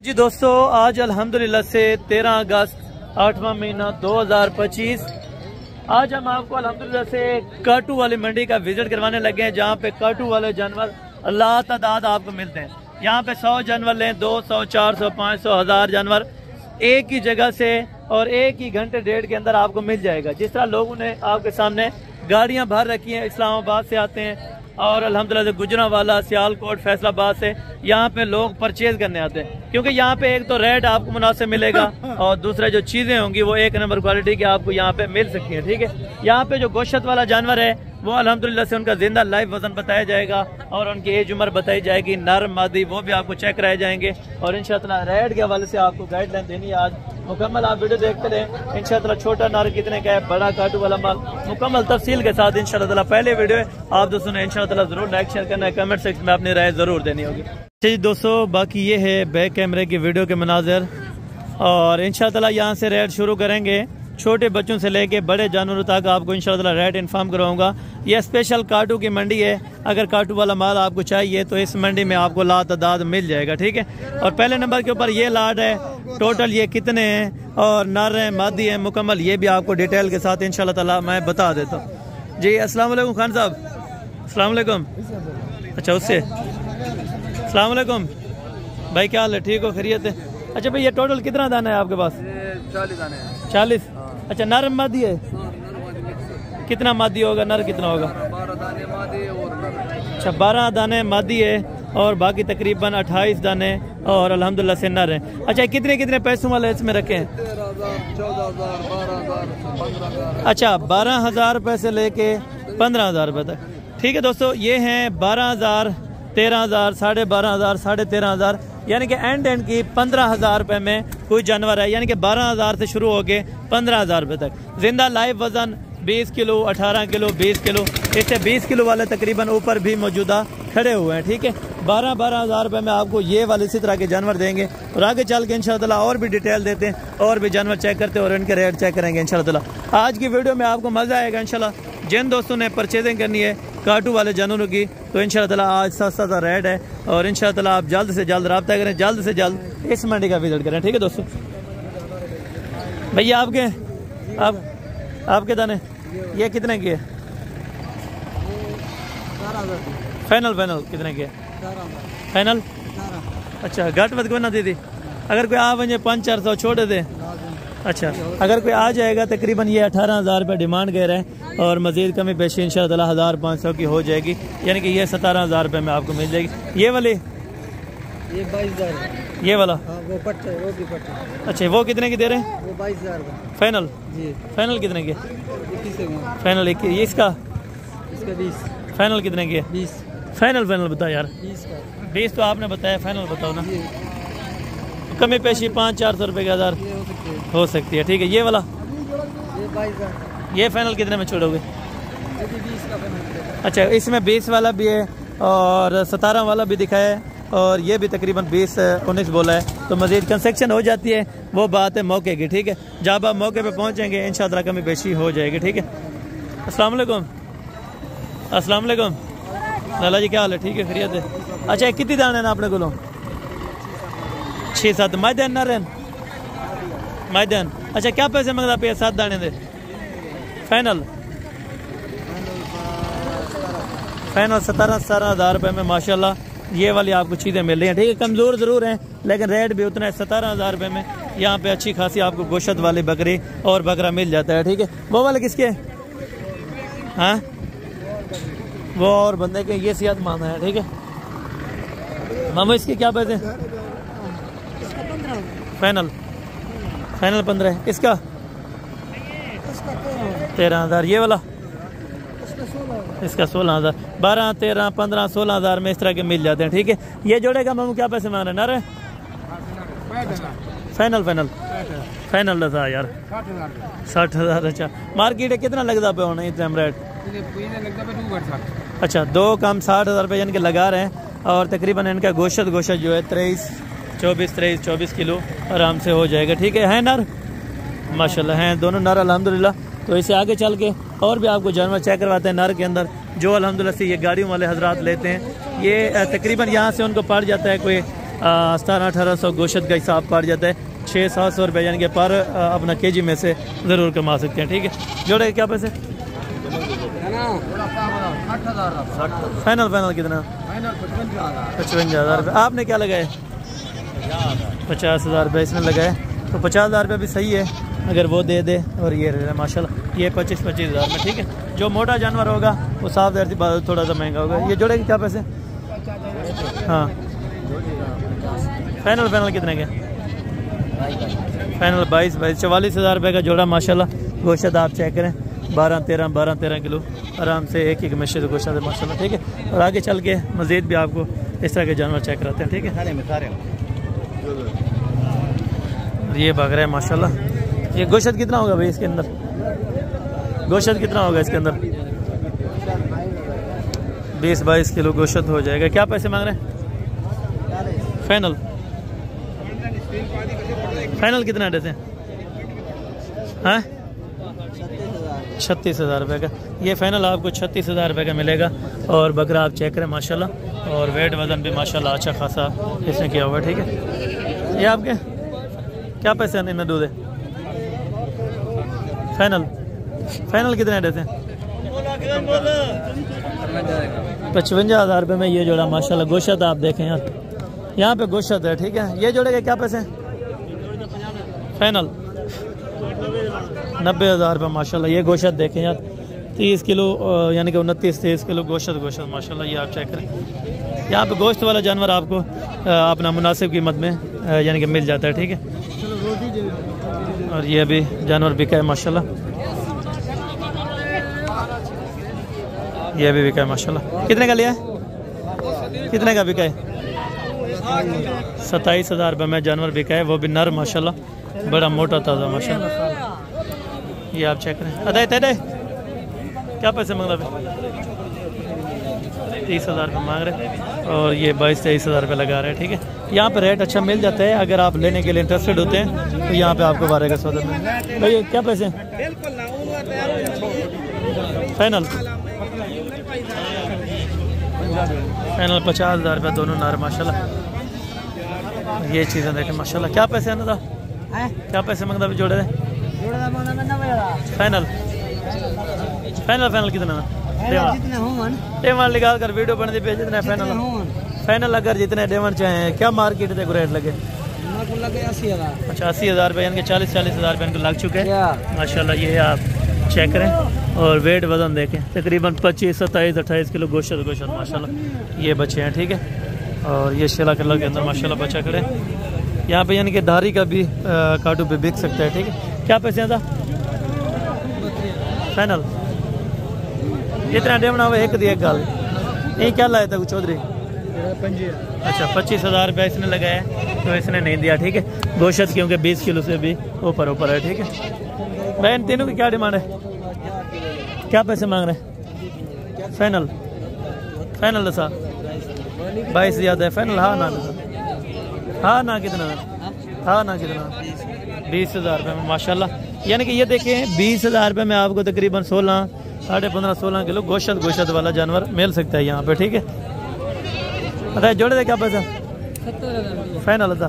जी दोस्तों, आज अल्हम्दुलिल्लाह से 13 अगस्त 8वां महीना 2025। आज हम आपको अल्हम्दुलिल्लाह से काटू वाली मंडी का विजिट करवाने लगे हैं, जहाँ पे काटू वाले जानवर अल्लाह तादाद आपको मिलते हैं। यहाँ पे 100 जानवर लें, 200, 400, 500, 1000 जानवर एक ही जगह से और एक ही घंटे डेढ़ के अंदर आपको मिल जाएगा। जिस तरह लोगों ने आपके सामने गाड़ियाँ भर रखी हैं, इस्लामाबाद से आते हैं और अल्हम्दुलिल्लाह से गुजरांवाला, सियालकोट, फैसलाबाद से यहाँ पे लोग परचेज करने आते हैं, क्योंकि यहाँ पे एक तो रेट आपको मुनासिब मिलेगा और दूसरा जो चीज़ें होंगी वो एक नंबर क्वालिटी की आपको यहाँ पे मिल सकती हैं। ठीक है, यहाँ पे जो गोश्त वाला जानवर है वो अल्हम्दुलिल्लाह से उनका जिंदा लाइव वजन बताया जाएगा और उनकी एज उम्र बताई जाएगी, नर मादी वो भी आपको चेक कराए जाएंगे और इंशाअल्लाह रेट के हवाले से आपको गाइडलाइन देनी है। आज मुकम्मल आप वीडियो देखते रहें। इंशाअल्लाह छोटा नर कितने का है, बड़ा काटू वाला माल मुकम्मल तफसील के साथ इंशाअल्लाह पहले वीडियो है, आप दोस्तों ने इंशाअल्लाह जरूर लाइक शेयर करना है, कमेंट सेक्शन में अपनी राय जरूर देनी होगी। जी दोस्तों, बाकी ये है बैक कैमरे की वीडियो के मनाजिर और इंशाअल्लाह यहाँ से रेट शुरू करेंगे। छोटे बच्चों से लेके बड़े जानवरों तक आपको इंशाअल्लाह रेट इन्फॉर्म करवाऊंगा। यह स्पेशल काटू की मंडी है, अगर काटू वाला माल आपको चाहिए तो इस मंडी में आपको लातादाद मिल जाएगा। ठीक है, और पहले नंबर के ऊपर ये लाट है, टोटल ये कितने हैं और नर हैं मादी हैं मुकम्मल ये भी आपको डिटेल के साथ इंशाअल्लाह ताला मैं बता देता हूँ। जी अस्सलाम वालेकुम खान साहब। अस्सलाम वालेकुम। अच्छा उससे अस्सलाम वालेकुम भाई, क्या हाल है? ठीक हो, खैरियत है? अच्छा भाई, ये टोटल कितना दाना है आपके पास? 40 दाने हैं। 40। अच्छा, नर मादी है? कितना मादी होगा, नर कितना होगा? 12 दाने मादी और नर। अच्छा, 12 दाने मादी है और बाकी तकरीबन 28 दाने और अल्हम्दुलिल्लाह से नर है। अच्छा, कितने कितने पैसों वाले इसमें रखे हैं? 13,000, 14,000, 12,000, 15,000। अच्छा, 12,000 रुपये से लेके 15,000 रुपये तक। ठीक है दोस्तों, ये हैं 12,000, 13,000, 12,500, 13,500 यानी कि एंड की 15,000 रुपये में कोई जानवर है, यानी कि 12,000 से शुरू होके 15,000 रुपये तक। जिंदा लाइव वजन 20 किलो, 18 किलो, 20 किलो, इससे 20 किलो वाले तकरीबन ऊपर भी मौजूदा खड़े हुए हैं। ठीक है, 12,000 रुपये में आपको ये वाले इसी तरह के जानवर देंगे और आगे चल के इंशाअल्लाह और भी डिटेल देते हैं और भी जानवर चेक करते हैं और इनके रेट चेक करेंगे इंशाअल्लाह। आज की वीडियो में आपको मज़ा आएगा इंशाअल्लाह। जिन दोस्तों ने परचेजिंग करनी है काटू वाले जानवरों की तो इंशाअल्लाह आज सस्ता सा रेट है और इंशाअल्लाह आप जल्द से जल्द रब्ता करें, जल्द से जल्द इस मंडी का विजिट करें। ठीक है दोस्तों, भैया आपके दाने ये कितने की है? फाइनल कितने की है? फाइनल। अच्छा, घट मत कोई ना दीदी, अगर कोई आ बजे 500-400 छोड़ दे। अच्छा, अगर कोई आ जाएगा तकरीबन ये 18,000 रुपये डिमांड कह रहे हैं और मजीद कमी पेशी इंशाअल्लाह 1,500 की हो जाएगी, यानी कि ये 17,000 रुपये में आपको मिल जाएगी। ये वाली ये 22,000। ये वाला वो पट्टे, वो भी पट्टे। अच्छा, वो कितने की दे रहे हैं? वो 22,000 फाइनल। जी, फाइनल कितने की? 21 फाइनल 21। इसका 20। फाइनल कितने की है? 20। फाइनल बताओ यार। 20 का 20 तो आपने बताया, फाइनल बताओ ना। कमी पेशी 500-400 रुपये का 1000 हो सकती है। ठीक है, ये वाला ये 22,000। ये फाइनल कितने में छोड़ोगे? ये भी 20 का फाइनल। अच्छा, इसमें 20 वाला भी है और 17 वाला भी दिखाया है और ये भी तकरीबन 20-19 बोला है, तो मज़ीद कंसेक्शन हो जाती है, वो बात है मौके की। ठीक है, जब आप मौके पे पहुंचेंगे इंशाअल्लाह कमी पेशी हो जाएगी। ठीक है, अस्सलाम वालेकुम। अस्सलाम वालेकुम लाला जी, क्या हाल है? ठीक है, खैरियत है? अच्छा, कितनी दाने हैं अपने को? 6-7 मैदान ना रहन मैदान। अच्छा, क्या पैसे मंगता पे? 7 दाने दे। फाइनल 17,000 रुपये में माशाल्लाह ये वाली आपको चीज़ें मिल रही हैं। ठीक है, कमज़ोर ज़रूर हैं लेकिन रेट भी उतना है। 17,000 रुपये में यहाँ पे अच्छी खासी आपको गोश्त वाली बकरी और बकरा मिल जाता है। ठीक है, वो वाले किसके? हाँ, वो और बंदे के ये सेहत माना है। ठीक है मामू, इसके क्या पैसे? फाइनल 15 है। इसका 13,000। ये वाला इसका 16,000। 12, 13, 15, 16,000 में इस तरह के मिल जाते हैं। ठीक है, ये जोड़े का मामू क्या पैसे मांग रहे हैं? नर है? फाइनल था यार 60,000। अच्छा, मार्केट कितना लगता पे होना इतना रेट? अच्छा, 2 कम 60,000 रुपये यानी कि लगा रहे हैं और तकरीबन इनका गोश्त जो है 23-24 किलो आराम से हो जाएगा। ठीक है नर माशाल्लाह हैं दोनों नर अल्हम्दुलिल्लाह। तो इसे आगे चल के और भी आपको जानवर चेक करवाते हैं नर के अंदर, जो अल्हम्दुलिल्लाह से ये गाड़ियों वाले हजरात लेते हैं। ये तकरीबन यहाँ से उनको पड़ जाता है कोई 1700-1800 गोश्त का हिसाब पड़ जाता है। 600-700 रुपये यानी कि पर अपना केजी में से ज़रूर कमा सकते हैं। ठीक है, जोड़े के क्या पैसे? फाइनल कितना? 55,000 रुपये। आपने क्या लगाए? 50,000 रुपये इसने लगाए, तो 50,000 रुपये भी सही है अगर वो दे दे। और ये माशाल्लाह ये 25,000 में। ठीक है, जो मोटा जानवर होगा वो साफ ज़ाहिर सी बात थोड़ा सा महंगा होगा। ये जोड़े के क्या पैसे? हाँ, फाइनल कितने के? फाइनल 44,000 रुपये का जोड़ा। माशाल्लाह गोश्त आप चेक करें, 12-13 किलो आराम से एक मच्छी से गोश्त है माशाल्लाह। ठीक है, और आगे चल के मज़ीद भी आपको इस तरह के जानवर चेक कराते हैं। ठीक है, ये भाग रहा है माशाल्लाह। ये गोश्त कितना होगा भाई इसके अंदर? गोश्त कितना होगा इसके अंदर? 20-22 किलो गोश्त हो जाएगा। क्या पैसे मांग रहे हैं? फाइनल कितना देते हैं? हाँ, 36,000 रुपये का। ये फाइनल आपको 36,000 रुपये का मिलेगा। और बकरा आप चेक करें माशाल्लाह, और वेट वज़न भी माशाल्लाह अच्छा खासा इसने किया हुआ है। ठीक है, ये आपके क्या पैसे हैं इनमें दूध है? फाइनल कितने देते हैं? 55,000 रुपये में ये जोड़ा माशाल्लाह। गोश्त आप देखें यार, यहाँ पे गोश्त है। ठीक है, ये जोड़े के क्या पैसे हैं? फाइनल 90,000 रुपये माशाल्लाह। ये गोश्त देखें यार, 30 किलो यानी कि 29-30 किलो गोश्त माशाल्लाह। ये आप चेक करें, यहाँ पे गोश्त वाला जानवर आपको अपना मुनासिब कीमत में यानी कि मिल जाता है। ठीक है, और ये भी जानवर बिका है माशाल्लाह। ये भी बिका है माशाल्लाह। कितने का लिया है? कितने का बिका है? 27,000 रुपये में जानवर बिका है, वो भी नर माशाल्लाह, बड़ा मोटा ताज़ा माशाल्लाह। ये आप चेक करें। अदे क्या पैसे मांग रहे? 30,000 रुपये मांग रहे, और ये 22-23,000 रुपये लगा रहे हैं। ठीक है, यहाँ पे रेट अच्छा मिल जाता है। अगर आप लेने के लिए इंटरेस्टेड होते हैं तो यहाँ पे आपको 12 का सौदा मिल। भाई क्या पैसे? फाइनल 50,000 रुपये दोनों नार माशाल्लाह। ये चीज़ें देखें माशाल्लाह। क्या पैसे आना था? क्या पैसे मांगता भी जोड़े? फाइनल कितना? डेवन निकाल कर वीडियो बनती पे जितने फाइनल अगर जितने डेवन चाहे। क्या मार्केट से रेट लगे? 85,000 रुपये यानी कि 40,000 रुपये इनको लग चुके हैं माशाल्लाह। ये आप चेक करें, और वेट वजन देखें, तकरीबन 25, 27, 28 किलो गोश्त माशाल्लाह ये बच्चे हैं। ठीक है, और ये शेला कलर के अंदर माशाल्लाह बच्चा खड़े यहाँ पे, यानी कि धारी का भी काटू पे बिक सकता है। ठीक है, क्या पैसे था? फाइनल इतना डेमना हुआ एक दी एक गाल। ये क्या लाया था चौधरी? अच्छा, 25,000 रुपये इसने लगाया, तो इसने नहीं दिया। ठीक है, गोश्त क्योंकि 20 किलो से भी ऊपर है। ठीक है भाई, इन तीनों की क्या डिमांड है? क्या पैसे मांग रहे हैं? फाइनल दसा 22 ज़्यादा है। फाइनल हाँ ना कितना? 20,000 रुपये में माशाल्लाह। यानी कि ये देखें 20,000 रुपये में आपको तकरीबन 15-16 किलो गोश्त वाला जानवर मिल सकता है यहाँ पे। ठीक है, बताइए जोड़े दे क्या पैसा? फाइनल था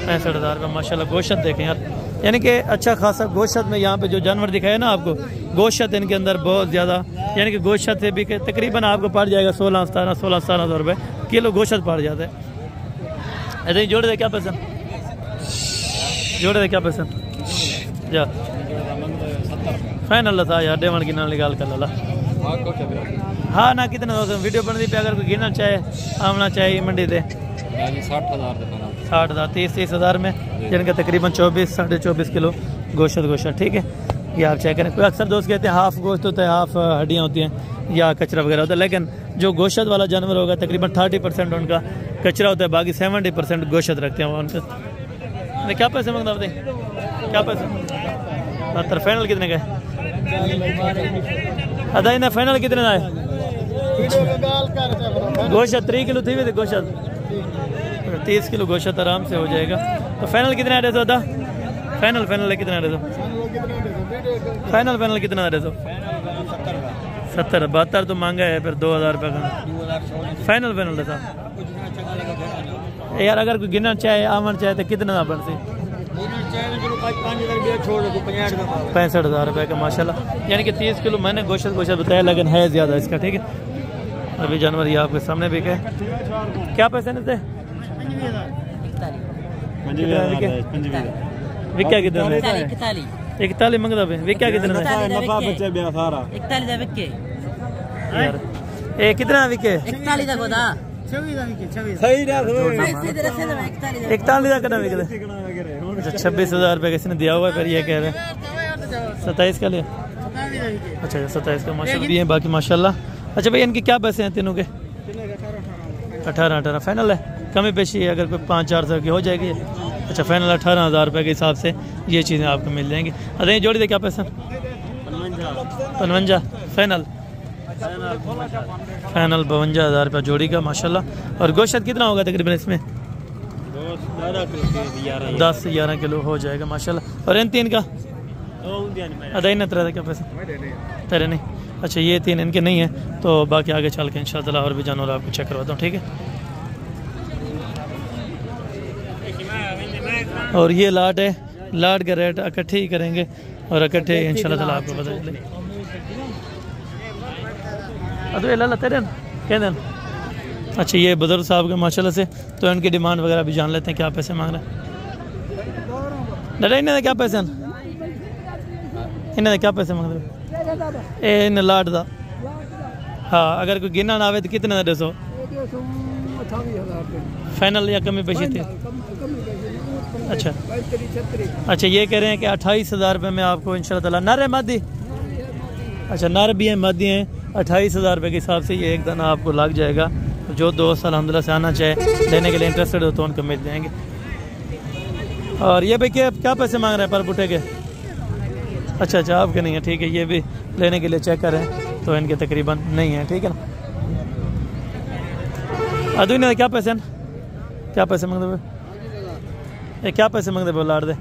65,000 रुपये माशाल्लाह। गोश्त देखें यार, यानी कि अच्छा खासा गोश्त में यहाँ पे जो जानवर दिखाए ना आपको, गोश्त इनके अंदर बहुत ज़्यादा, यानी कि गोश्त से भी तकरीबन आपको पड़ जाएगा 16-17 रुपये किलो गोश्त पड़ जाता है। ऐसे ही जोड़े दे क्या पैसा? जा फाइनल था यार, डेवन की ना निकाल कर ला। हाँ ना कितना वीडियो बनती पे, अगर कोई गिरना चाहे आना चाहे मंडी दे 60,000 30,000 में, जिनका तकरीबन 24-24.5 किलो गोश्त। ठीक है, ये आप चेक करें। कोई अक्सर दोस्त कहते हैं हाफ गोश्त होता है, हाफ हड्डियाँ होती हैं या कचरा वगैरह होता है, लेकिन जो गोश्त वाला जानवर होगा तकरीबन 30% उनका कचरा होता है, बाकी 70% गोश्त रखते हैं उनके। क्या पैसे मांगता बताइए? क्या पैसे? 70। फाइनल कितने का है? अदा ना फाइनल कितने का है? गोश्त 3 किलो थी भी गोश्त 30 किलो गोश्त आराम से हो जाएगा। तो फाइनल कितना दे दो? फाइनल कितना दे दो? फाइनल कितना दे दो? 70। 72 तो मांगा है, फिर 2,000 रुपये का फाइनल दे दो। यार अगर कोई गिनना चाहे आवन चाहे तो कितना बन सी 65,000 रुपये का माशाल्लाह, यानी कि 30 किलो मैंने गोश्त बताया, लेकिन है ज़्यादा इसका। ठीक है, अभी जानवर ये आपके सामने बिके। क्या पैसे देते विक्या कितना? 41 मंगदा पे विक्या कितना? यार ए कितना विके? 41 का गोदा 41 का कितना विके? अच्छा 26,000 रुपये किसी ने दिया हुआ है, फिर ये कह रहे हैं 27 का लिया। अच्छा 27 का माशाल्लाह भी है बाकी माशाल्लाह। अच्छा भैया इनके क्या पैसे हैं तीनों के? 18 फाइनल है, कमी पेशी अगर कोई 5-4 की हो जाएगी। अच्छा फाइनल 18,000 रुपये के हिसाब से ये चीज़ें आपको मिल जाएंगी। अरे जोड़ी दे क्या पैसा? 55 फाइनल 52,000 रुपये जोड़ी का माशाल्लाह। और गोश्त कितना होगा तकरीबन इसमें? 10-11 किलो हो जाएगा माशाल्लाह। और इन 3 का अदाई न तरह क्या पैसा? तेरे नहीं। अच्छा ये 3 इनके नहीं है, तो बाकी आगे चल के इंशाल्लाह और भी जानवर आपको चेक करवाता हूँ। ठीक है, और ये लाट है, लाट का रेट इकट्ठे ही करेंगे और इकट्ठे इंशाल्लाह ताला आपको पता चलेगा। अरे लाला तेरे कहते हैं। अच्छा ये बुजुर्ग साहब के माशाल्लाह से, तो इनकी डिमांड वगैरह भी जान लेते हैं, क्या पैसे मांग रहे हैं। दादा इन्हें क्या पैसे हैं? इन्हें क्या पैसे मांग रहे हैं? इन लाट दा हाँ, अगर कोई गिनना ना आवे तो कितने का 200 फाइनल या कमी पेशी थी? अच्छा अच्छा ये कह रहे हैं कि 28,000 रुपये में आपको इंशाल्लाह ताला नर है मादी। अच्छा नर भी है मादी हैं, 28,000 रुपये के हिसाब से ये एक दाना आपको लग जाएगा। जो दोस्त अल्हम्दुलिल्लाह से आना चाहे लेने के लिए इंटरेस्टेड हो तो उनको मिल जाएंगे। और ये भाई क्या पैसे मांग रहे हैं पर बुटे के? अच्छा आपके नहीं है, ठीक है, ये भी लेने के लिए चेक करें तो इनके तकरीबन नहीं है। ठीक है ना, अदू ने क्या पैसे हैं? क्या पैसे मांगते हुए? क्या पैसे मांगते हुए लाट दे?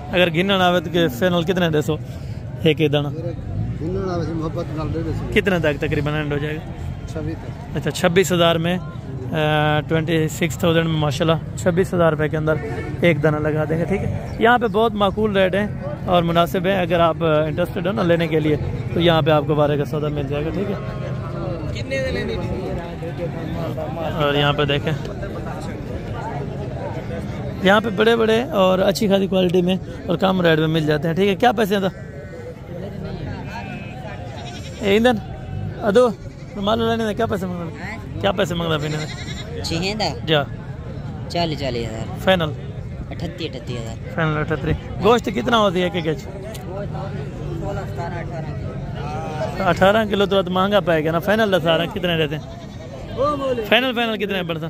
अगर गिनना आवे तो फाइनल कितने 200 एक ही दाना कितने तक तकरीबन एंड हो जाएगा? अच्छा 26,000 में 26,000 में माशाल्लाह 26,000 रुपये के अंदर एक दाना लगा देंगे। ठीक है, यहाँ पे बहुत माकूल रेट है और मुनासिब है। अगर आप इंटरेस्टेड हो ना लेने के लिए तो यहाँ पे आपको 12 का सौदा मिल जाएगा। ठीक है, और यहाँ पे देखें, यहाँ पे बड़े बड़े और अच्छी खासी क्वालिटी में और कम रेट में मिल जाते हैं। ठीक है, क्या पैसे था ईंधन अदो मालूम लेने क्या पैसे मांग रहे? क्या पैसे मांग रहा पीने में? जा 40,000 फाइनल 38,000 फाइनल 38। गोश्त कितना होती है? 18 किलो तो महंगा पाएगा ना। फाइनल 18 कितने रहते हैं? फाइनल कितने पड़ता?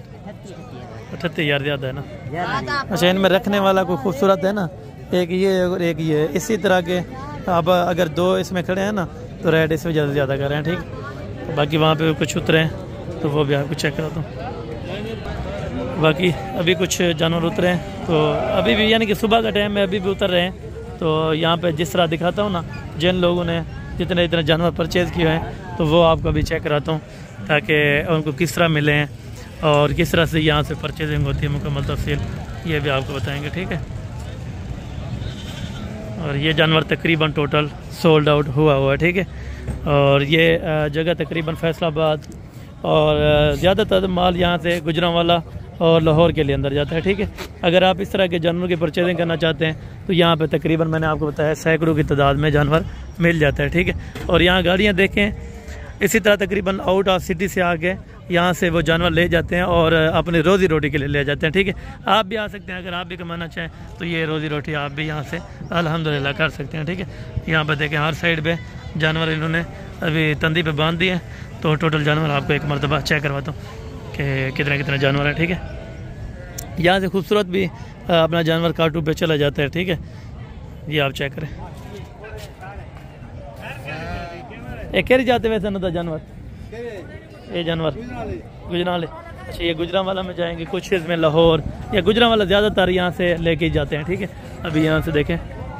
38,000 ज़्यादा है ना। अच्छा इनमें रखने वाला कोई खूबसूरत है ना, एक ये और एक ये, इसी तरह के। अब अगर 2 इसमें खड़े हैं ना तो रेट इस वजह से ज़्यादा कर रहे हैं। ठीक, बाकी वहाँ पे कुछ उतरे हैं तो वो भी आपको चेक कराता हूँ। बाकी अभी कुछ जानवर उतरे हैं तो अभी भी, यानी कि सुबह का टाइम में अभी भी उतर रहे हैं। तो यहाँ पे जिस तरह दिखाता हूँ ना, जिन लोगों ने जितने जानवर परचेज़ किए हैं तो वो आपको अभी चेक कराता हूँ, ताकि उनको किस तरह मिले हैं और किस तरह से यहाँ से परचेजिंग होती है मुकम्मल तफसील ये भी आपको बताएँगे। ठीक है, और ये जानवर तकरीबन टोटल सोल्ड आउट हुआ है। ठीक है, और ये जगह तकरीबन फैसलाबाद और ज़्यादातर माल यहाँ से गुजरांवाला और लाहौर के लिए अंदर जाता है। ठीक है, अगर आप इस तरह के जानवर की परचेजिंग करना चाहते हैं तो यहाँ पे तकरीबन मैंने आपको बताया सैकड़ों की तादाद में जानवर मिल जाता है। ठीक है, और यहाँ गाड़ियाँ देखें इसी तरह तकरीबन आउट ऑफ सिटी से आके यहाँ से वो जानवर ले जाते हैं और अपनी रोज़ी रोटी के लिए ले जाते हैं। ठीक है, आप भी आ सकते हैं, अगर आप भी कमाना चाहें तो ये रोज़ी रोटी आप भी यहाँ से अल्हम्दुलिल्लाह कर सकते हैं। ठीक है, यहाँ पर देखें हर साइड पे जानवर इन्होंने अभी तंदी पे बांध दिए हैं। तो टोटल जानवर आपको एक मरतबा चेक करवाता हूँ कि कितने जानवर हैं। ठीक है, यहाँ से खूबसूरत भी अपना जानवर काटू पे चला जाता है। ठीक है, ये आप चेक करें। एक कैरी जाते वैसे ना था जानवर, ये जानवर गुजरांवाले। अच्छा ये गुजरांवाला में जाएंगे, कुछ इसमें लाहौर या गुजरांवाला ज़्यादातर यहाँ से लेके जाते हैं। ठीक है, अभी यहाँ से देखें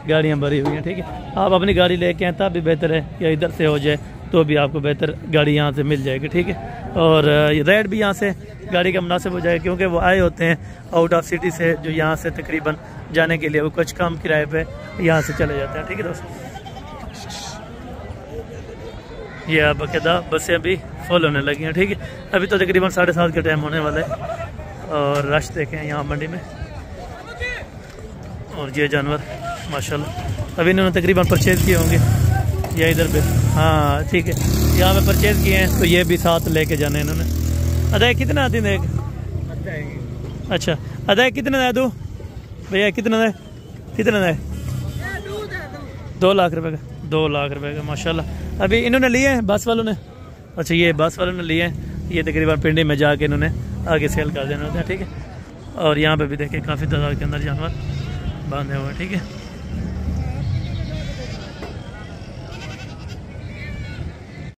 गाड़ियाँ भरी हुई हैं। ठीक है, आप अपनी गाड़ी लेके आए तब भी बेहतर है, या इधर से हो जाए तो भी आपको बेहतर गाड़ी यहाँ से मिल जाएगी, ठीक है। और रेट भी यहाँ से गाड़ी का मुनासिब हो जाएगा, क्योंकि वो आए होते हैं आउट ऑफ सिटी से, जो यहाँ से तकरीबन जाने के लिए वो कुछ कम किराए पे यहाँ से चले जाते हैं, ठीक है दोस्त। ये अब बाकायदा बसें अभी फुल होने लगी हैं, ठीक है। अभी तो तकरीबन 7:30 का टाइम होने वाला है और रश देखें यहाँ मंडी में। और ये जानवर माशाल्लाह अभी इन्होंने तकरीबन परचेज़ किए होंगे, या इधर पे, हाँ ठीक है, यहाँ पे परचेज़ किए हैं, तो ये भी साथ लेके जाने इन्होंने। अदाय कितना आती है? अच्छा, अदाय कितना दे दूँ भैया? कितना दे? 2 लाख रुपए का। 2 लाख रुपए का माशाल्लाह। अभी इन्होंने लिए हैं बस वालों ने? अच्छा, ये बस वालों ने लिए हैं, ये तकरीबन पिंडी में जाके इन्होंने आगे सेल कर देना होता है, ठीक है। और यहाँ पे भी देखिए काफ़ी तादाद के अंदर जानवर बांधे हुए हैं, ठीक है।